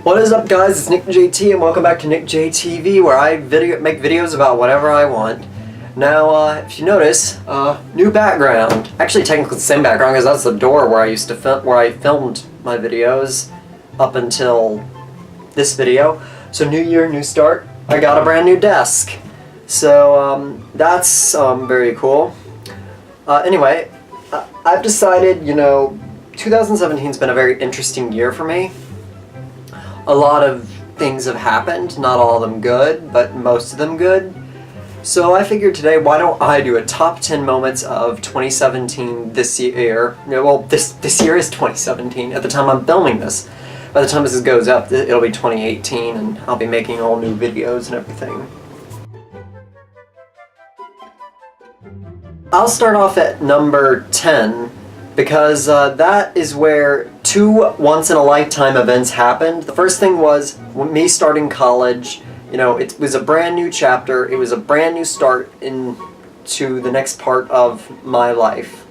What is up, guys? It's Nick JT and welcome back to Nick JTV, where I make videos about whatever I want. Now, if you notice, new background. Actually, technically the same background because that's the door where I used to where I filmed my videos up until this video. So new year, new start. I got a brand new desk. So that's very cool. Anyway, I've decided, 2017's been a very interesting year for me. A lot of things have happened, not all of them good, but most of them good. So I figured today, why don't I do a top 10 moments of 2017 this year. Well, this year is 2017 at the time I'm filming this. By the time this goes up, it'll be 2018 and I'll be making all new videos and everything. I'll start off at number 10 because that is where two once-in-a-lifetime events happened. The first thing was me starting college. It was a brand new chapter. It was a brand new start into the next part of my life.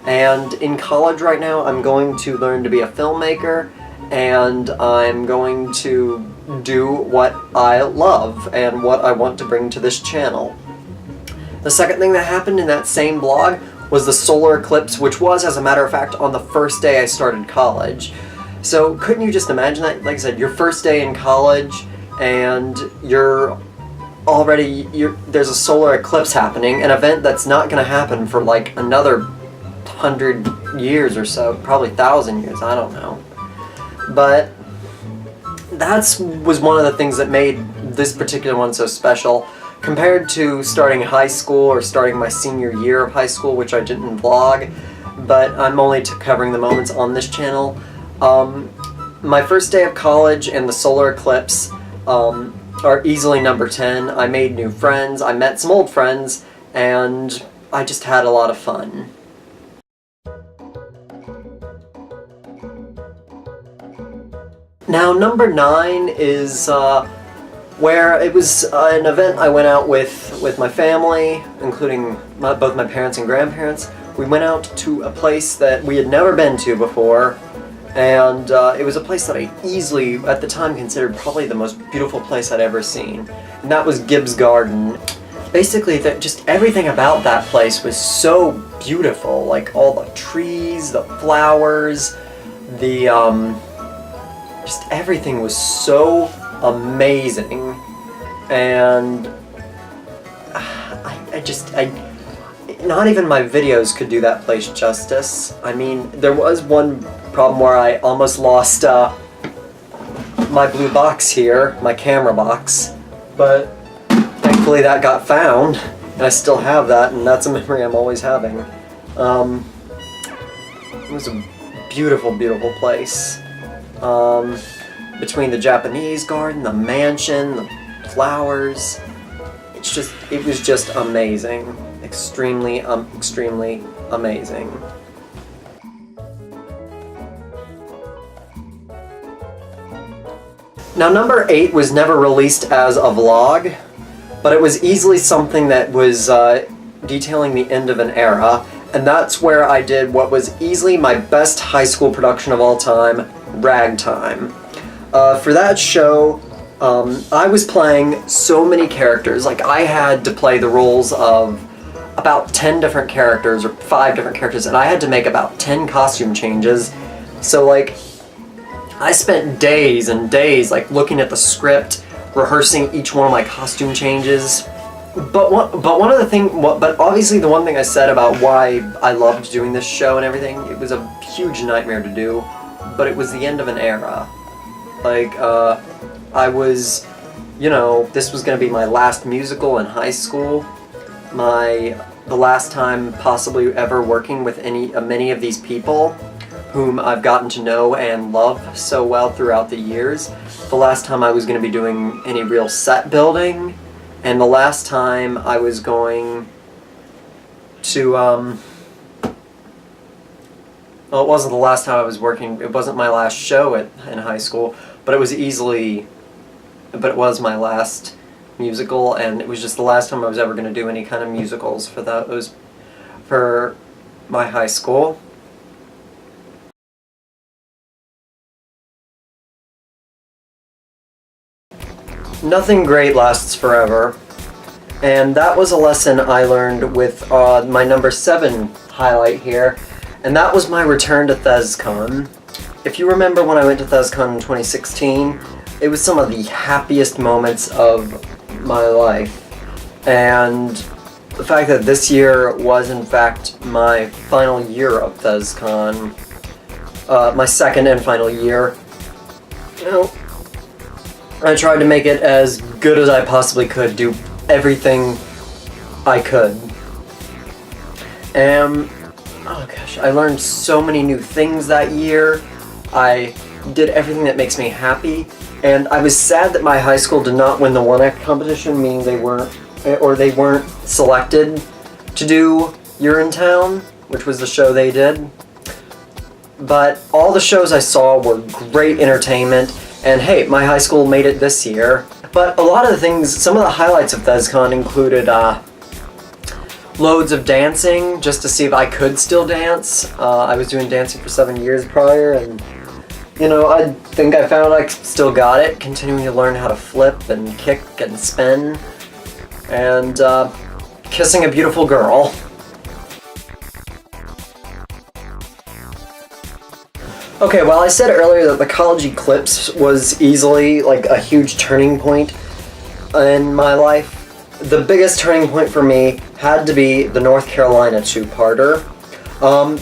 And in college right now, I'm going to learn to be a filmmaker, and I'm going to do what I love and what I want to bring to this channel. The second thing that happened in that same vlog was the solar eclipse, which was, as a matter of fact, on the first day I started college. So couldn't you just imagine that? Like I said, your first day in college and there's a solar eclipse happening, an event that's not going to happen for like another 100 years or so, probably 1,000 years, I don't know. But that was one of the things that made this particular one so special. Compared to starting high school or starting my senior year of high school, which I didn't vlog, but I'm only covering the moments on this channel. My first day of college and the solar eclipse are easily number 10. I made new friends, I met some old friends, and I just had a lot of fun. Now, number 9 is where it was an event I went out with my family, including both my parents and grandparents. We went out to a place that we had never been to before, and it was a place that I easily, at the time, considered probably the most beautiful place I'd ever seen, and that was Gibbs Garden. Basically, just everything about that place was so beautiful, like all the trees, the flowers, just everything was so amazing, and not even my videos could do that place justice. I mean, there was one problem where I almost lost my blue box here, my camera box, but thankfully that got found, and I still have that, and that's a memory I'm always having. It was a beautiful, beautiful place. Between the Japanese garden, the mansion, the flowers, it was just amazing. Extremely, extremely amazing. Now, number 8 was never released as a vlog, but it was easily something that was detailing the end of an era, and that's where I did what was easily my best high school production of all time, Ragtime. For that show, I was playing so many characters. Like, I had to play the roles of about 10 different characters, or 5 different characters, and I had to make about 10 costume changes. So, like, I spent days and days, like, looking at the script, rehearsing each one of my costume changes. But obviously the one thing I said about why I loved doing this show and everything, it was a huge nightmare to do, but it was the end of an era. Like, I was, this was going to be my last musical in high school, the last time possibly ever working with many of these people whom I've gotten to know and love so well throughout the years, the last time I was going to be doing any real set building, and the last time I was going to, well, it wasn't the last time I was working, it wasn't my last show in high school, but it was my last musical, and it was just the last time I was ever going to do any kind of musicals for my high school. nothing great lasts forever. And that was a lesson I learned with my number 7 highlight here, and that was my return to ThesCon. If you remember when I went to ThesCon in 2016, it was some of the happiest moments of my life. And the fact that this year was in fact my final year of ThesCon, my second and final year, you know, I tried to make it as good as I possibly could, do everything I could. And, oh gosh, I learned so many new things that year. I did everything that makes me happy, and I was sad that my high school did not win the one-act competition, meaning they weren't selected to do Urinetown, which was the show they did. But all the shows I saw were great entertainment, and hey, my high school made it this year. But a lot of the things, some of the highlights of ThesCon included loads of dancing, just to see if I could still dance. I was doing dancing for 7 years prior, and you know, I think I found I still got it, continuing to learn how to flip and kick and spin, and kissing a beautiful girl. Okay, well, I said earlier that the college eclipse was easily like a huge turning point in my life. The biggest turning point for me had to be the North Carolina two-parter.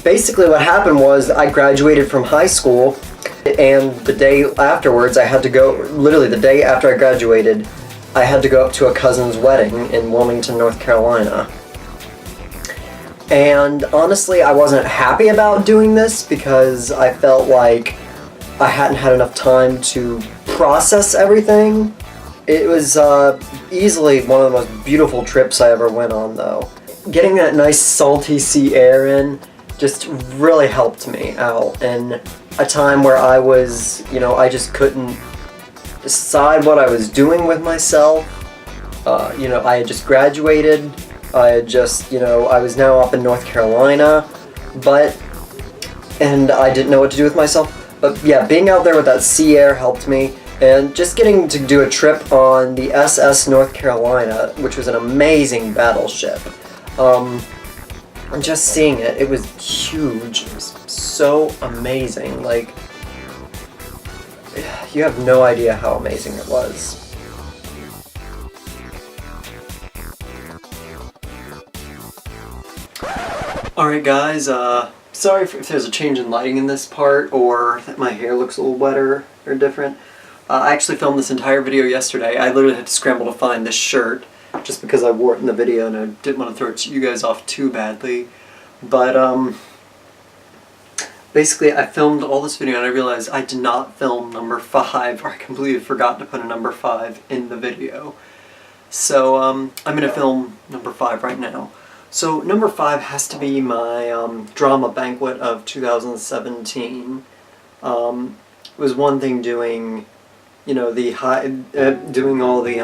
Basically what happened was I graduated from high school, and the day afterwards I had to go, literally the day after I graduated, I had to go up to a cousin's wedding in Wilmington, North Carolina. And honestly, I wasn't happy about doing this because I felt like I hadn't had enough time to process everything. It was easily one of the most beautiful trips I ever went on, though. Getting that nice salty sea air in just really helped me out in a time where I was, you know, I just couldn't decide what I was doing with myself. You know, I had just graduated. I had just, you know, I was now up in North Carolina, and I didn't know what to do with myself. But yeah, being out there with that sea air helped me, and just getting to do a trip on the SS North Carolina, which was an amazing battleship. And just seeing it, it was huge. It was so amazing. Like, you have no idea how amazing it was. Alright guys, sorry if there's a change in lighting in this part, or that my hair looks a little wetter or different. I actually filmed this entire video yesterday. I literally had to scramble to find this shirt, just because I wore it in the video and I didn't want to throw you guys off too badly. But, basically I filmed all this video and I realized I did not film number 5, or I completely forgot to put a number 5 in the video. So, I'm going to film number 5 right now. So number 5 has to be my drama Banquet of 2017. It was one thing doing, you know, doing all the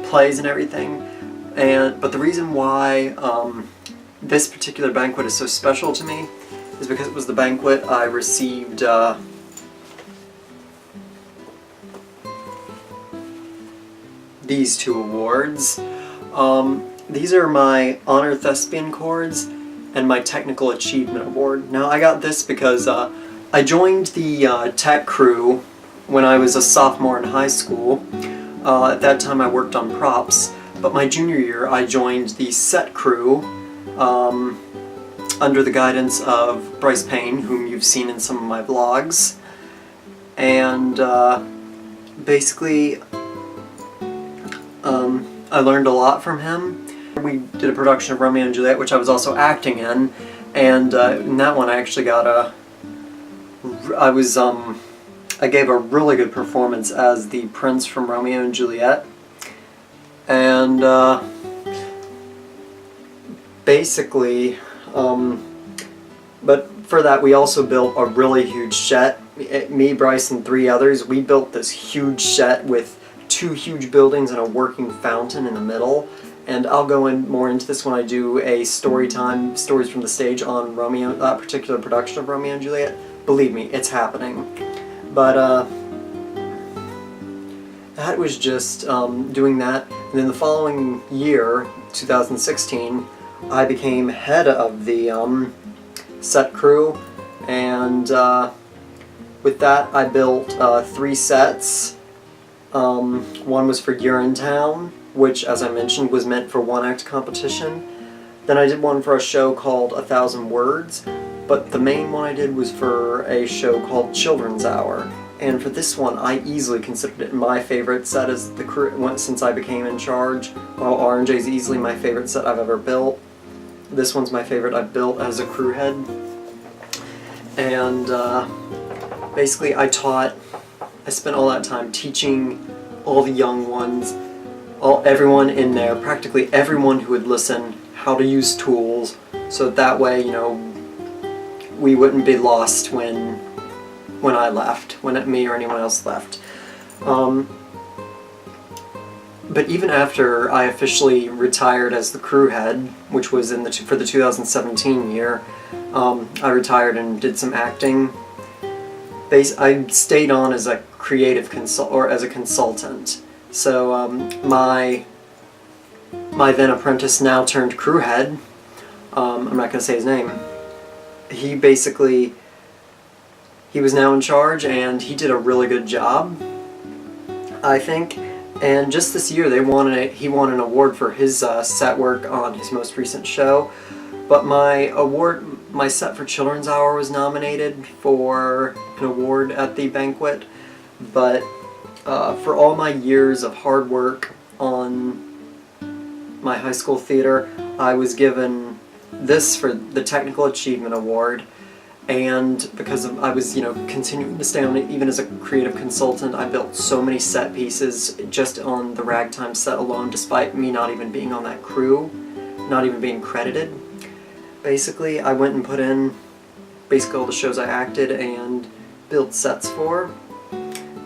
plays and everything, but the reason why this particular banquet is so special to me is because it was the banquet I received these 2 awards. These are my Honor Thespian Cords and my Technical Achievement Award. Now, I got this because I joined the tech crew when I was a sophomore in high school. At that time I worked on props, but my junior year I joined the set crew under the guidance of Bryce Payne, whom you've seen in some of my vlogs. And basically I learned a lot from him. We did a production of Romeo and Juliet, which I was also acting in, and in that one I actually got I gave a really good performance as the prince from Romeo and Juliet. And basically, but for that we also built a really huge set. Me, Bryce, and 3 others, we built this huge set with 2 huge buildings and a working fountain in the middle. And I'll go more into this when I do a stories from the stage on Romeo, that particular production of Romeo and Juliet. Believe me, it's happening. But that was just doing that. And then the following year, 2016, I became head of the set crew, and with that I built 3 sets. One was for Urinetown, which, as I mentioned, was meant for one-act competition. Then I did one for a show called 1,000 Words, but the main one I did was for a show called Children's Hour. And for this one, I easily considered it my favorite set as the crew since I became in charge. While R&J is easily my favorite set I've ever built, this one's my favorite I've built as a crew head. And basically I spent all that time teaching all the young ones, everyone in there, practically everyone who would listen, how to use tools, so that way, you know, we wouldn't be lost when I left, when me or anyone else left. But even after I officially retired as the crew head, which was for the 2017 year, I retired and did some acting. I stayed on as a creative consultant. So my then apprentice, now turned crew head, I'm not going to say his name, he was now in charge, and he did a really good job, I think. And just this year he won an award for his set work on his most recent show. But my set for Children's Hour was nominated for an award at the Banquet. But for all my years of hard work on my high school theater, I was given this for the Technical Achievement Award. And because I was, you know, continuing to stay on it, even as a creative consultant, I built so many set pieces just on the Ragtime set alone, despite me not even being on that crew, not even being credited. Basically, I went and put in basically all the shows I acted and built sets for,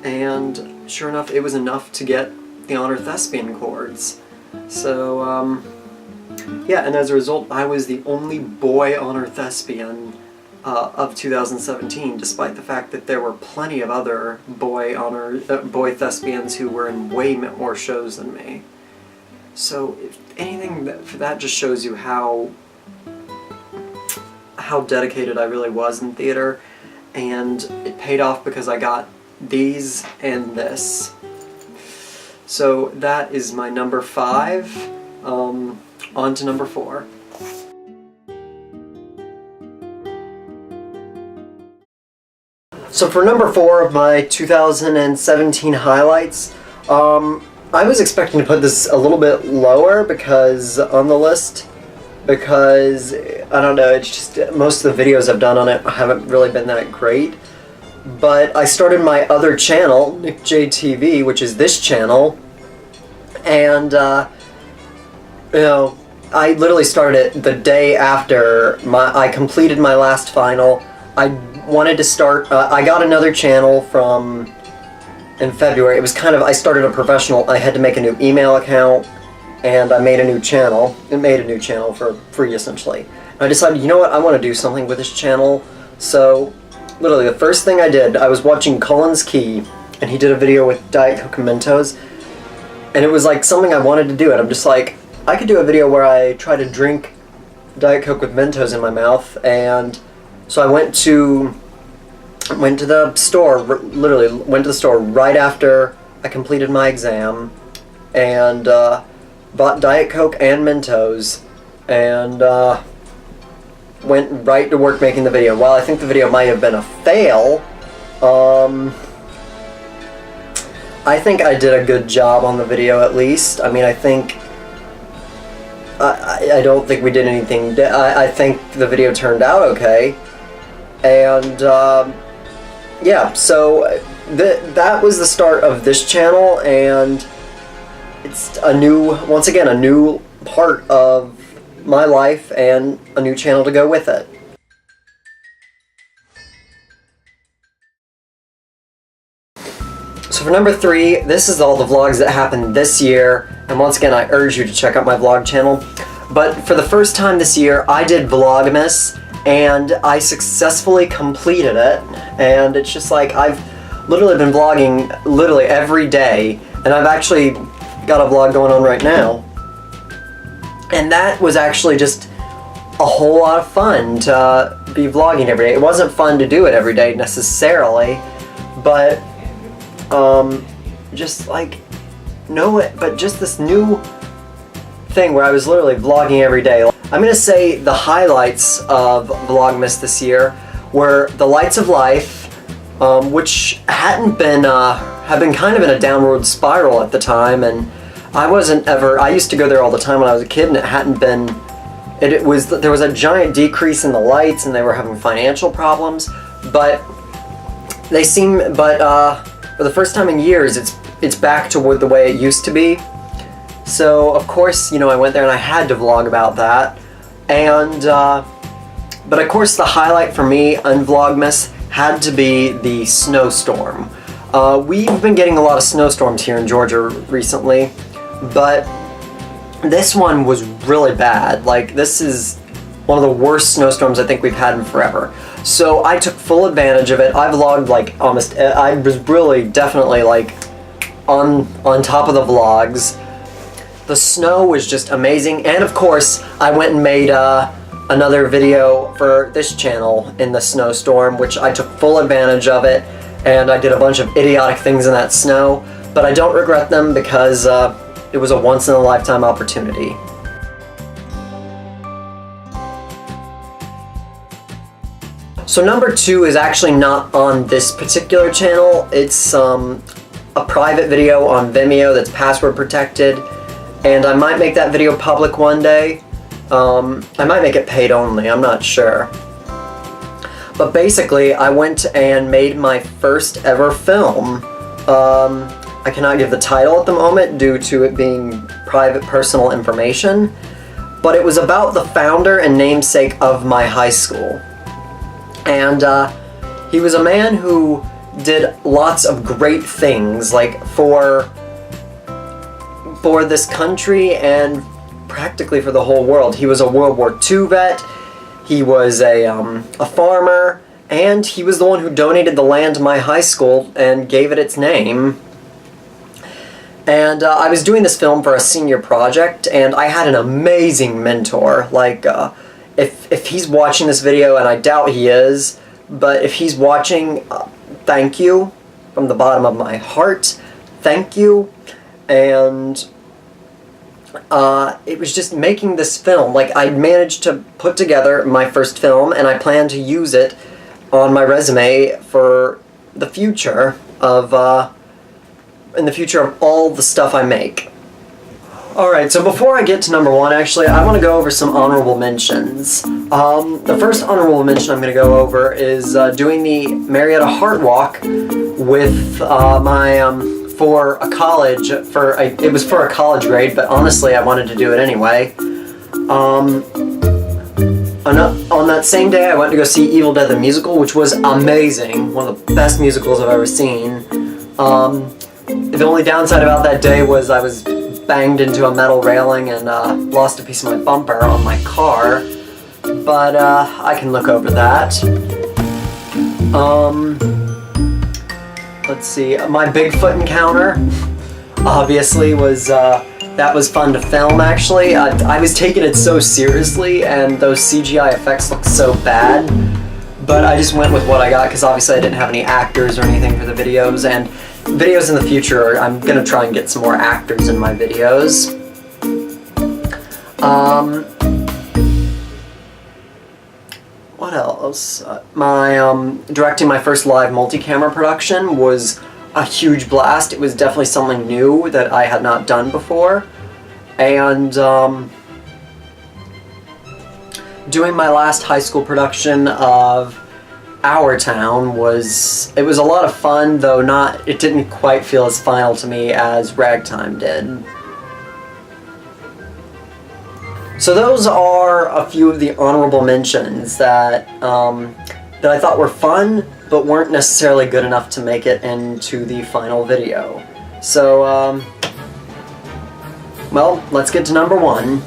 and sure enough, it was enough to get the Honor Thespian Chords. So, yeah, and as a result, I was the only boy Honor Thespian of 2017, despite the fact that there were plenty of other boy thespians who were in way more shows than me. So, if anything, that just shows you how dedicated I really was in theater, and it paid off because I got these and this. So that is my number 5. On to number 4. So for number 4 of my 2017 highlights, I was expecting to put this a little bit lower on the list, because, I don't know, it's just, most of the videos I've done on it haven't really been that great. But I started my other channel, Nick J TV, which is this channel, and, you know, I literally started it the day after I completed my last final. I wanted to start, I got another channel in February. It was I started a professional, I had to make a new email account, and I made a new channel. It made a new channel for free, essentially. And I decided, you know what, I want to do something with this channel. So, literally, the first thing I did, I was watching Cullen's Key, and he did a video with Diet Coke and Mentos, and it was like something I wanted to do, and I'm just like, I could do a video where I try to drink Diet Coke with Mentos in my mouth. And so I went to the store, literally went to the store right after I completed my exam, and bought Diet Coke and Mentos, and went right to work making the video. While I think the video might have been a fail, I think I did a good job on the video, at least. I mean, I don't think we did anything. I think the video turned out okay. And, yeah, so that was the start of this channel, and it's once again, a new part of my life and a new channel to go with it. So for number 3, this is all the vlogs that happened this year, and once again I urge you to check out my vlog channel. But for the first time this year, I did Vlogmas, and I successfully completed it, and it's just like, I've literally been vlogging literally every day and I've actually got a vlog going on right now. And that was actually just a whole lot of fun to be vlogging every day. It wasn't fun to do it every day necessarily, but just like but just this new thing where I was literally vlogging every day. I'm gonna say the highlights of Vlogmas this year were the lights of life, which had been kind of in a downward spiral at the time, and I used to go there all the time when I was a kid, and there was a giant decrease in the lights, and they were having financial problems, but for the first time in years, it's back to the way it used to be. So of course, I went there and I had to vlog about that, and but of course the highlight for me on Vlogmas had to be the snowstorm. We've been getting a lot of snowstorms here in Georgia recently, but this one was really bad. Like, this is one of the worst snowstorms I think we've had in forever. So I took full advantage of it. I vlogged like almost, I was really definitely like on top of the vlogs. The snow was just amazing, and of course I went and made another video for this channel in the snowstorm, which I took full advantage of it, and I did a bunch of idiotic things in that snow, but I don't regret them because it was a once-in-a-lifetime opportunity. So number 2 is actually not on this particular channel. It's a private video on Vimeo that's password protected, and I might make that video public one day. I might make it paid only, I'm not sure. But basically, I went and made my first ever film. I cannot give the title at the moment due to it being private personal information, but it was about the founder and namesake of my high school. And he was a man who did lots of great things, like for this country and practically for the whole world. He was a World War II vet, he was a farmer, and he was the one who donated the land to my high school and gave it its name. And I was doing this film for a senior project, and I had an amazing mentor. Like, if he's watching this video, and I doubt he is, but if he's watching, thank you from the bottom of my heart. Thank you. And it was just making this film. Like, I managed to put together my first film, and I plan to use it on my resume for the future of all the stuff I make. Alright, so before I get to number 1, actually, I want to go over some honorable mentions. The first honorable mention I'm going to go over is doing the Marietta Heart Walk with for a college, it was for a college grade, but honestly I wanted to do it anyway. On that same day I went to go see Evil Dead the Musical, which was amazing, one of the best musicals I've ever seen. The only downside about that day was I was banged into a metal railing and lost a piece of my bumper on my car, but I can look over that. Let's see, my Bigfoot encounter obviously was that was fun to film. Actually, I was taking it so seriously, and those CGI effects looked so bad, but I just went with what I got because obviously I didn't have any actors or anything for the videos, and videos in the future, I'm gonna try and get some more actors in my videos. What else? Directing my first live multi-camera production was a huge blast. It was definitely something new that I had not done before. And doing my last high school production of Our Town was a lot of fun, though it didn't quite feel as final to me as Ragtime did. So those are a few of the honorable mentions that that I thought were fun, but weren't necessarily good enough to make it into the final video. So, well, let's get to number 1.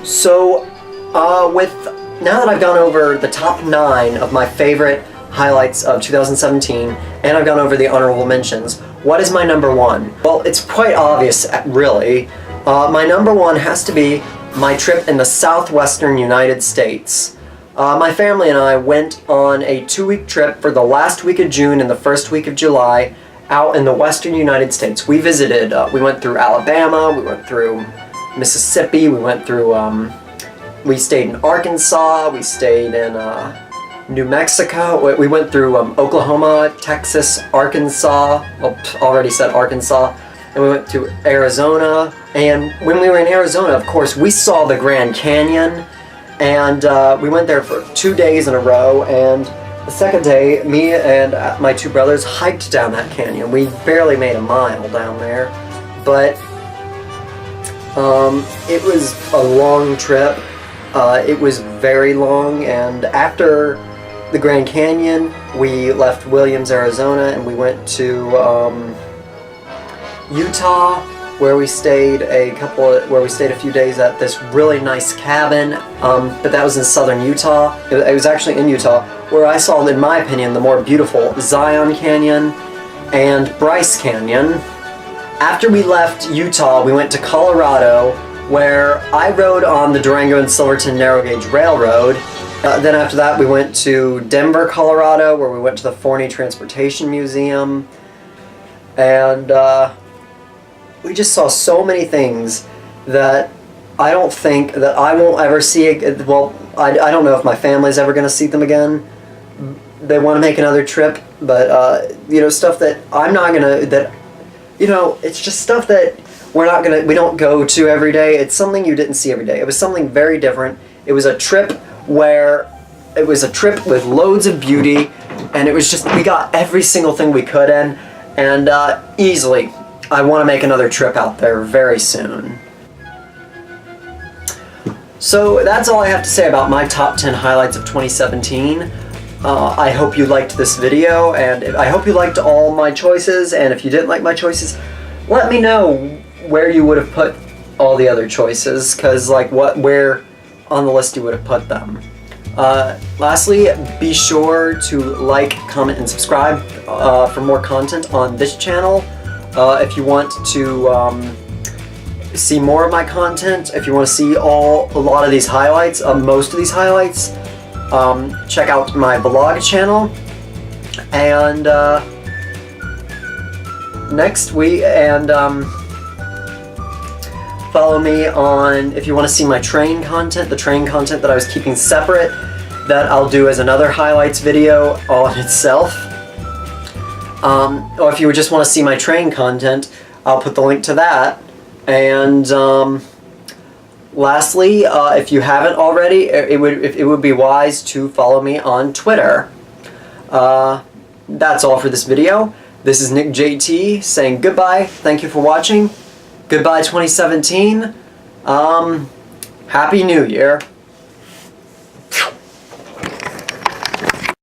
So, Now that I've gone over the top 9 of my favorite highlights of 2017, and I've gone over the honorable mentions, what is my number 1? Well, it's quite obvious, really. My number 1 has to be my trip in the southwestern United States. My family and I went on a 2-week trip for the last week of June and the first week of July out in the western United States. We visited, we went through Alabama, we went through Mississippi, we stayed in Arkansas, we stayed in New Mexico, we went through Oklahoma, Texas, Arkansas, well, already said Arkansas, and we went to Arizona. And when we were in Arizona, of course, we saw the Grand Canyon, and we went there for 2 days in a row, and the second day, me and my 2 brothers hiked down that canyon. We barely made a mile down there, but it was a long trip. It was very long, and after the Grand Canyon, we left Williams, Arizona, and we went to Utah, where we stayed a few days at this really nice cabin. But that was in southern Utah. It was actually in Utah, where I saw, in my opinion, the more beautiful Zion Canyon and Bryce Canyon. After we left Utah, we went to Colorado, where I rode on the Durango and Silverton Narrow Gauge Railroad. Then after that, we went to Denver, Colorado, where we went to the Forney Transportation Museum. And we just saw so many things that I don't think that I won't ever see again. Well, I don't know if my family's ever going to see them again. They want to make another trip, but stuff that I'm not going to, it's just stuff that we don't go to every day. It's something you didn't see every day. It was something very different. It was a trip with loads of beauty, and it was just, we got every single thing we could in, and easily, I want to make another trip out there very soon. So that's all I have to say about my top 10 highlights of 2017. I hope you liked this video, and I hope you liked all my choices, and if you didn't like my choices, let me know where you would have put all the other choices, because where on the list you would have put them. Lastly, be sure to like, comment, and subscribe for more content on this channel. If you want to see more of my content, if you want to see a lot of these highlights, most of these highlights, check out my vlog channel. And next week, follow me on, if you want to see my train content, the train content that I was keeping separate, that I'll do as another highlights video all in itself. Or if you just want to see my train content, I'll put the link to that. And lastly, if you haven't already, it would be wise to follow me on Twitter. That's all for this video. This is Nick JT saying goodbye. Thank you for watching. Goodbye 2017. Happy New Year.